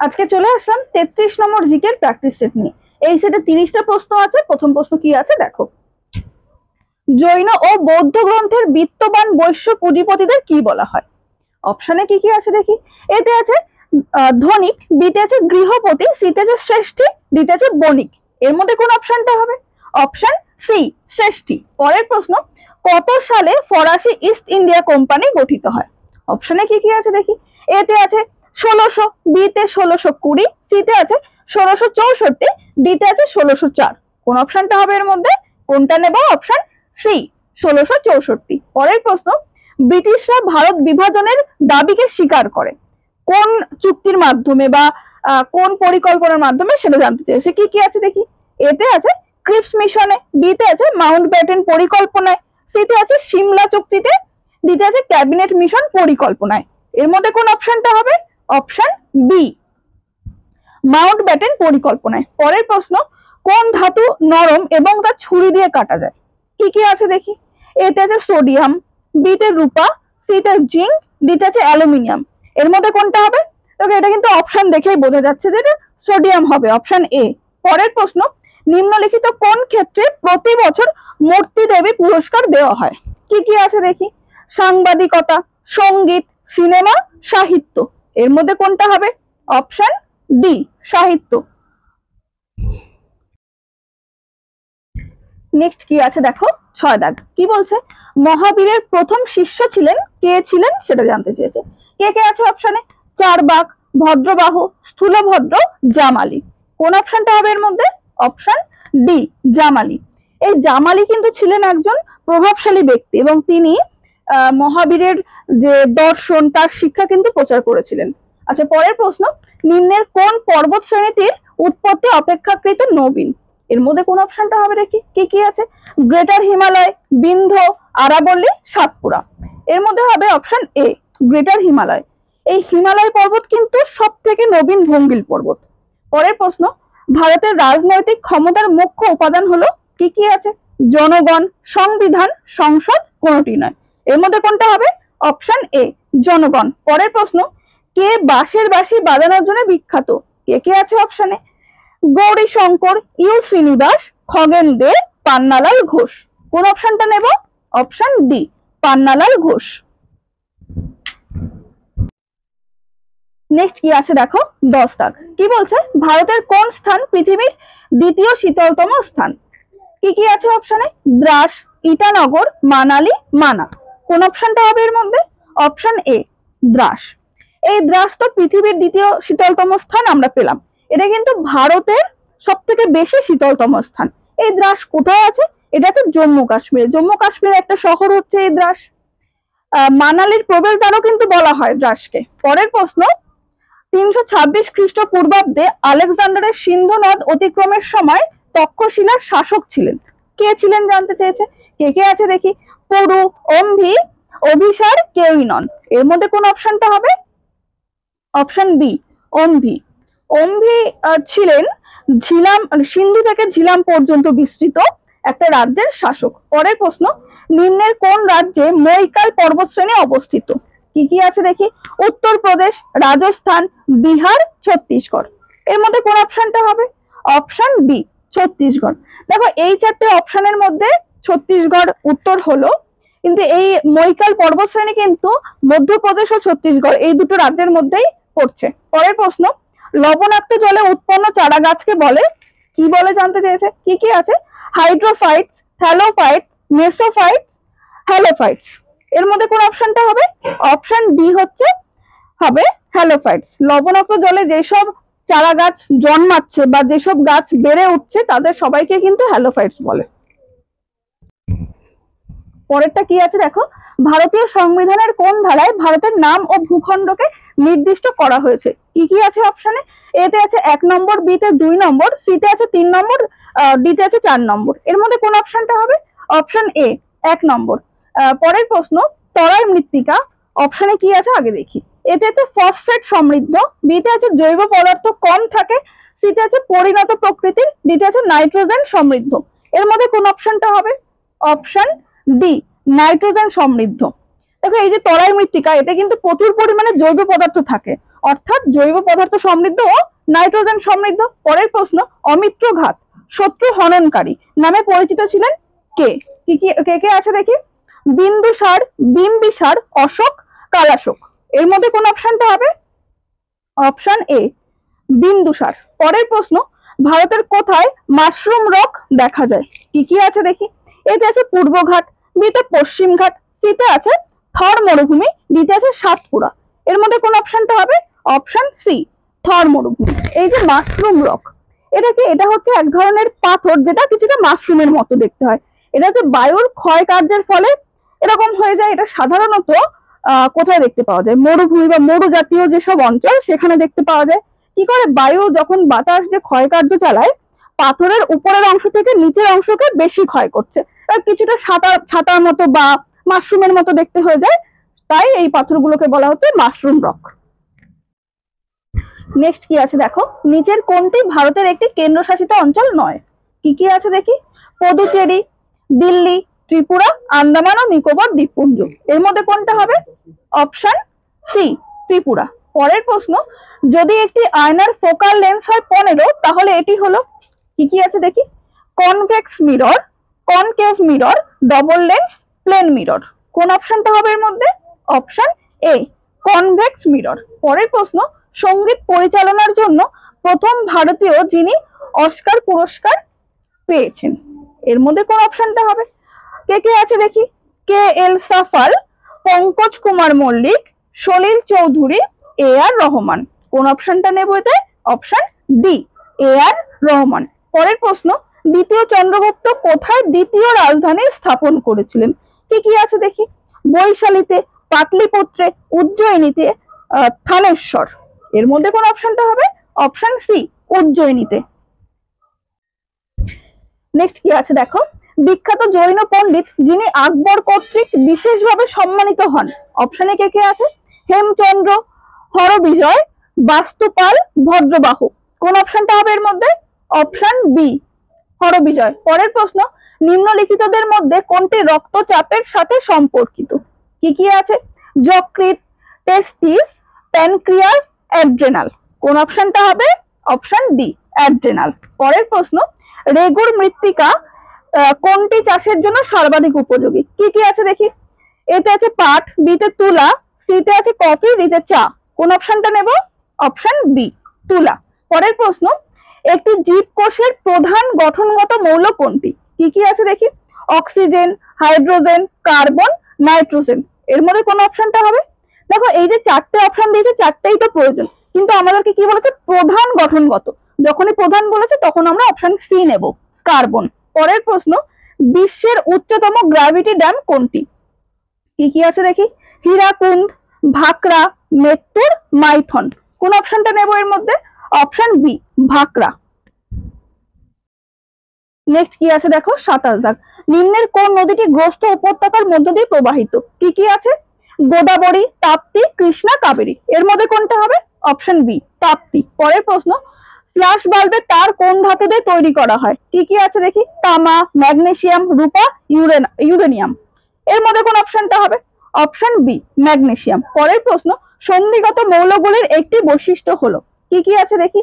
আজকে চলে আসলাম 33 নম্বর জিকের প্র্যাকটিস সেট নিয়ে। এই সেটে 30টা প্রশ্ন আছে। প্রথম প্রশ্ন কি আছে দেখো, জৈন ও বৌদ্ধ গ্রন্থের বিত্তবান বৈশ্য পুঁজিপতিদের কি বলা হয়? অপশনে কি কি আছে দেখি। এতে আছে ধনিক, বিতে আছে গৃহপতি, সিতে আছে শ্রেষ্ঠী, ডিতে আছে বণিক। এর মধ্যে কোন অপশনটা হবে? অপশন সি, শ্রেষ্ঠী। পরের প্রশ্ন, কত সালে ফরাসি ইস্ট ইন্ডিয়া কোম্পানি গঠিত হয়? অপশনে কি কি আছে দেখি। এতে আছে 1600, বিতে 1620, সিতে আছে 1664, ডিতে আছে 1604। কোন অপশনটা হবে এর মধ্যে? কোনটা নেব? Option C, 1664। পরের প্রশ্ন, ব্রিটিশরা ভারত বিভাজনের দাবিকে স্বীকার করে কোন চুক্তির মাধ্যমে বা কোন পরিকল্পনার মাধ্যমে সেটা জানতে চেয়েছে। কি কি আছে দেখি। এতে আছে ক্রিপস মিশনে, বিতে আছে মাউন্ট ব্যাটেন পরিকল্পনায়, সিতে আছে সিমলা চুক্তিতে, ডিতে আছে ক্যাবিনেট মিশন পরিকল্পনায়। এর মধ্যে কোন অপশনটা হবে? অপশন বি, মাউন্ট ব্যাটেন পরিকল্পনায়। পরের প্রশ্ন, কোন ধাতু নরম এবং তা ছুরি দিয়ে কাটা যায়? কি কি আছে দেখি। এতে আছে সোডিয়াম, বিতে রূপা, সিতে জিঙ্ক, ডিতে আছে অ্যালুমিনিয়াম। এর মধ্যে কোনটা হবে? তবে এটা কিন্তু অপশন দেখেই বোঝা যাচ্ছে যে এটা সোডিয়াম হবে, অপশন এ। পরের প্রশ্ন, নিম্নলিখিত কোন ক্ষেত্রে প্রতি বছর মূর্তি দেবী পুরস্কার দেওয়া হয়? কি কি আছে দেখি। সাংবাদিকতা, সঙ্গীত, সিনেমা, সাহিত্য। এর মধ্যে কোনটা হবে? অপশন ডি, সাহিত্য। নেক্সট কি আছে দেখো, 6 দাগ। কি বলছে? মহাবীরের প্রথম শিষ্য ছিলেন কে ছিলেন সেটা জানতে চেয়েছে। কে কে আছে অপশনে? চারবাক, ভদ্রবাহ, স্থূলভদ্র, জামালি। কোন অপশনটা হবে এর মধ্যে? Option D, Jamali. এই জামালি কিন্তু ছিলেন একজন প্রভাবশালী ব্যক্তি এবং তিনি মহাবীরের যে দর্শন তার শিক্ষা কিন্তু প্রচার করেছিলেন। আচ্ছা, পরের প্রশ্ন, নিম্নের কোন পর্বত শ্রেণীটির উৎপত্তি অপেক্ষাকৃত নবীন? এর মধ্যে কোন অপশনটা হবে দেখি। কি কি আছে? গ্রেটার হিমালয়, বিন্ধ্য, আরাবল্লী, সাতপুরা। এর মধ্যে হবে অপশন এ, গ্রেটার হিমালয়। এই হিমালয় পর্বত কিন্তু সব থেকে নবীন ভঙ্গিল পর্বত। পরের প্রশ্ন, ভারতের রাজনৈতিক ক্ষমতার মুখ্য উপাদান হলো? কি কি আছে? জনগণ, সংবিধান, সংসদ, কোনটি নয়। এর মধ্যে কোনটা হবে? অপশন এ, জনগণ। পরের প্রশ্ন, কে বাঁশের বাঁশি বাজানোর জন্য বিখ্যাত? কে কে আছে অপশনে? গৌরী শঙ্কর, ইউ শ্রীনিবাস, খগেন দে, পান্নালাল ঘোষ। কোন অপশনটা নেব? Option D, Pannalal Ghosh. Next কি আছে দেখো, 10 দাগ। কি বলছে? ভারতের কোন স্থান পৃথিবীর দ্বিতীয় শীতলতম স্থান? কি কি আছে অপশনে? দ্রাস, ইটানগর, মানালি, মানা। কোন অপশনটা হবে এর মধ্যে? অপশন এ, দ্রাস। এই দ্রাস তো পৃথিবীর দ্বিতীয় শীতলতম স্থান আমরা পেলাম। এটা কিন্তু ভারতের সব থেকে বেশি শীতলতম স্থান। এই দ্রাস কোথায় আছে? এটা আছে জম্মু কাশ্মীরে। জম্মু কাশ্মীরের একটা শহর হচ্ছে এই দ্রাস। মানালির প্রবেশদ্বারও কিন্তু বলা হয় দ্রাসকে। পরের প্রশ্ন, 326 খ্রিস্টপূর্বাব্দে আলেকজান্ডারের সিন্ধু নদ অতিক্রমের সময় তক্ষশিলার শাসক ছিলেন কে ছিলেন জানতে চেয়েছে। কে কে আছে দেখি। পুরু, অম্ভি, অভিসার, কেউই নন। এর মধ্যে কোন অপশনটা হবে? Option B, অম্ভি। অম্ভি ছিলেন ঝিলাম, সিন্ধু থেকে ঝিলাম পর্যন্ত বিস্তৃত একটা রাজ্যের শাসক। পরের প্রশ্ন, নিম্নের কোন রাজ্যে মৈকাল পর্বতশ্রেণী অবস্থিত? কি কি আছে দেখি। উত্তরপ্রদেশ, রাজস্থান, বিহার, ছত্তিশগড়। এর মধ্যে কোন অপশনটা হবে? Option B, Chhattisgarh. দেখো এই চারটে অপশনের মধ্যে ছত্তিশগড় উত্তর হলো, কিন্তু এই মৈকাল পর্বতশ্রেণী কিন্তু মধ্যপ্রদেশ ও ছত্তিশগড় এই দুটো রাজ্যের মধ্যেই পড়ছে। পরের প্রশ্ন, লবণাক্ত জলে উৎপন্ন চারা গাছকে বলে? কি বলে জানতে চেয়েছে। কি কি আছে? হাইড্রোফাইটস, থ্যালোফাইটস, মেসোফাইটস, হ্যালোফাইটস। এর মধ্যে কোন অপশনটা হবে? অপশন ডি হচ্ছে হবে হ্যালোফাইটস। লবণাক্ত জলে যেসব চারা গাছ জন্মাচ্ছে বা যেসব গাছ বেড়ে উঠছে তাদের সবাইকে কিন্তু হ্যালোফাইটস বলে। পরেরটা কি আছে দেখো, ভারতীয় সংবিধানের কোন ধারায় ভারতের নাম ও ভূখণ্ডকে নির্দিষ্ট করা হয়েছে? কি কি আছে অপশনে? এতে আছে 1 নম্বর, বিতে 2 নম্বর, সিতে আছে 3 নম্বর, ডিতে আছে 4 নম্বর। এর মধ্যে কোন অপশনটা হবে? অপশন এ, 1 নম্বর। পরের প্রশ্ন, তরাই মৃত্তিকা অপশনে কি আছে আগে দেখি। এতে আছে ফসফেট সমৃদ্ধ, বিতে আছে জৈব পদার্থ কম থাকে, সিতে আছে পরিণত প্রকৃতির, ডিতে আছে নাইট্রোজেন সমৃদ্ধ। এর মধ্যে কোন অপশনটা হবে? অপশন ডি, নাইট্রোজেন সমৃদ্ধ। দেখো এই যে তরাই মৃত্তিকা, এতে কিন্তু প্রচুর পরিমাণে জৈব পদার্থ থাকে, অর্থাৎ জৈব পদার্থ সমৃদ্ধ ও নাইট্রোজেন সমৃদ্ধ। পরের প্রশ্ন, অমিত্র ঘাত শত্রু হননকারী নামে পরিচিত ছিলেন কে? কে কে আছে দেখি? বিন্দুসার, বিম্বিসার, অশোক, কালাশোক। এর মধ্যে কোন অপশনটা হবে? Option A Bindusara. পরের প্রশ্ন, ভারতের কোথায় মাশরুম রক দেখা যায়? কি আছে দেখি? এতে আছে পূর্বঘাট, বিতে পশ্চিম ঘাট, সিতে আছে থর মরুভূমি, ডিতে আছে সাতপুরা। এর মধ্যে কোন অপশনটা হবে? অপশন সি থর মরুভূমি। এই যে মাশরুম রক, এটা হচ্ছে এক ধরনের পাথর যেটা কিছুটা মাশরুমের মতো দেখতে হয়। এটা হচ্ছে বায়ুর ক্ষয় কার্যের ফলে এরকম হয়ে যায়। এটা সাধারণত কোথায় দেখতে পাওয়া যায়? মরুভূমি বা মরু জাতীয় যেসব অঞ্চল সেখানে দেখতে পাওয়া যায়। কি করে? বায়ু যখন বাতাস যে ক্ষয় কার্য চালায়, পাথরের উপরের অংশ থেকে নিচের অংশকে বেশি ক্ষয় করছে, কিছুটা ছাতার মতো বা মাশরুমের মতো দেখতে হয়ে যায়, তাই এই পাথরগুলোকে বলা হচ্ছে মাশরুম রক। নেক্সট কি আছে দেখো? নিচের কোনটি ভারতের একটি কেন্দ্রশাসিত অঞ্চল নয়? কি আছে দেখি? পদুচেরি, দিল্লি, ত্রিপুরা, আন্দামান ও নিকোবর দ্বীপপুঞ্জ। এর মধ্যে কোনটা হবে? Option C Tripura. পরের প্রশ্ন, যদি একটি আয়নার ফোকাল লেন্স হয় 15, তাহলে এটি হলো? কি আছে দেখি? Convex mirror, concave mirror, double lens, plane mirror. কোন অপশনটা হবে এর মধ্যে? Option A convex mirror. পরের প্রশ্ন, সঙ্গীত পরিচালনার জন্য প্রথম ভারতীয় যিনি অস্কার পুরস্কার পেয়েছেন, এর মধ্যে কোন অপশনটা হবে? কে আছে দেখি? কে এল সাফাল, পঙ্কজ কুমার মল্লিক, সলিল চৌধুরী, এ আর রহমান। কোন অপশনটা নেব এতে? অপশন ডি এ আর রহমান। পরের প্রশ্ন, দ্বিতীয় চন্দ্রগুপ্ত কোথায় দ্বিতীয় রাজধানী স্থাপন করেছিলেন? কি আছে দেখি? বৈশালীতে, পাটলিপুত্রে, উজ্জয়িনীতে, থানেশ্বর। এর মধ্যে কোন অপশনটা হবে? Option C উজ্জয়িনীতে। নেক্সট কি আছে দেখো? বিখ্যাত জৈন পণ্ডিত যিনি আকবর কর্তৃক বিশেষভাবে সম্মানিত হন, অপশনে কে আছে? হেমচন্দ্র, হরবিজয়, বাস্তুপাল, ভদ্রবাহু। কোন অপশনটা হবে এর মধ্যে? অপশন বি হরবিজয়। পরের প্রশ্ন, নিম্নলিখিতদের মধ্যে কোনটি রক্তচাপের সাথে সম্পর্কিত? কি আছে? যকৃৎ, টেস্টিস, প্যানক্রিয়াস, অ্যাড্রেনাল। কোন অপশনটা হবে? Option D adrenal. পরের প্রশ্ন, রেগুর মৃত্তিকা কোনটি চাষের জন্য সর্বাধিক উপযোগী? কি আছে দেখি? এতে আছে পাট, বিতে তুলা, সিতে আছে কফি, ডিতে চা। কোন অপশনটা নেব? অপশন বি তুলা। পরের প্রশ্ন, একটি জীবকোষের প্রধান গঠনগত মৌল কোনটি? কি আছে দেখি? Oxygen, hydrogen, carbon, nitrogen. এর মধ্যে কোন অপশনটা হবে? দেখো এই যে চারটে অপশন দিয়েছে, চারটেই তো প্রয়োজন, কিন্তু আমাদেরকে কি বলেছে? প্রধান গঠনগত। যখনই প্রধান বলেছে তখন আমরা অপশন সি নেব, কার্বন। পরের প্রশ্ন, বিশ্বের উচ্চতম গ্র্যাভিটি ড্যাম কোনটি? কি আছে দেখি? হীরাকুন্দ, ভাকরা, মেত্তুর, মাইথন। কোন অপশনটা নেব এর মধ্যে? Option B Bhakra. নেক্সট কি আছে দেখো? 27 দাগ, নিম্নের কোন নদীটি গ্রস্ত উপত্যকার মধ্য দিয়ে প্রবাহিত? কি আছে? গোদাবরী, তাপ্তি, কৃষ্ণা, কাবেরী। এর মধ্যে কোনটা হবে? Option B Tapti. পরের প্রশ্ন, ফ্ল্যাশ বাল্বের তার কোন ধাতু দিয়ে তৈরি করা হয়? কি আছে দেখি? তামা, ম্যাগনেসিয়াম, রূপা, ইউরেনিয়াম। এর মধ্যে কোন অপশনটা হবে? Option B magnesium. পরের প্রশ্ন, সন্ধিগত মৌলগুলির একটি বৈশিষ্ট্য হলো? কি আছে দেখি?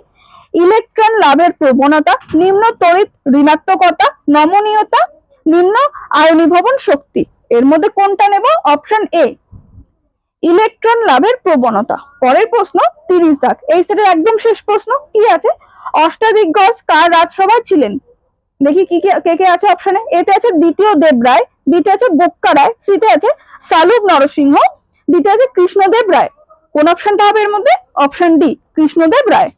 ইলেকট্রন লাভের প্রবণতা, নিম্ন তড়িৎ ঋণাত্মকতা, নমনীয়তা, নিম্ন আয়নীভবন শক্তি। এর মধ্যে কোনটা নেব? অপশন এ ইলেকট্রন লাভের প্রবণতা। পরের প্রশ্ন 30 দাগ, এই সেটের একদম শেষ প্রশ্ন। কি আছে? অষ্টাদিগ্গজ কার রাজসভায় ছিলেন? দেখি কে আছে অপশনে? এতে আছে দ্বিতীয় দেবরায়, বিতে আছে বোক্কা রায়, সিতে আছে সালুব নরসিংহ, ডিতে আছে কৃষ্ণদেব রায়। কোন অপশনটা হবে এর মধ্যে? অপশন ডি কৃষ্ণদেব রায়।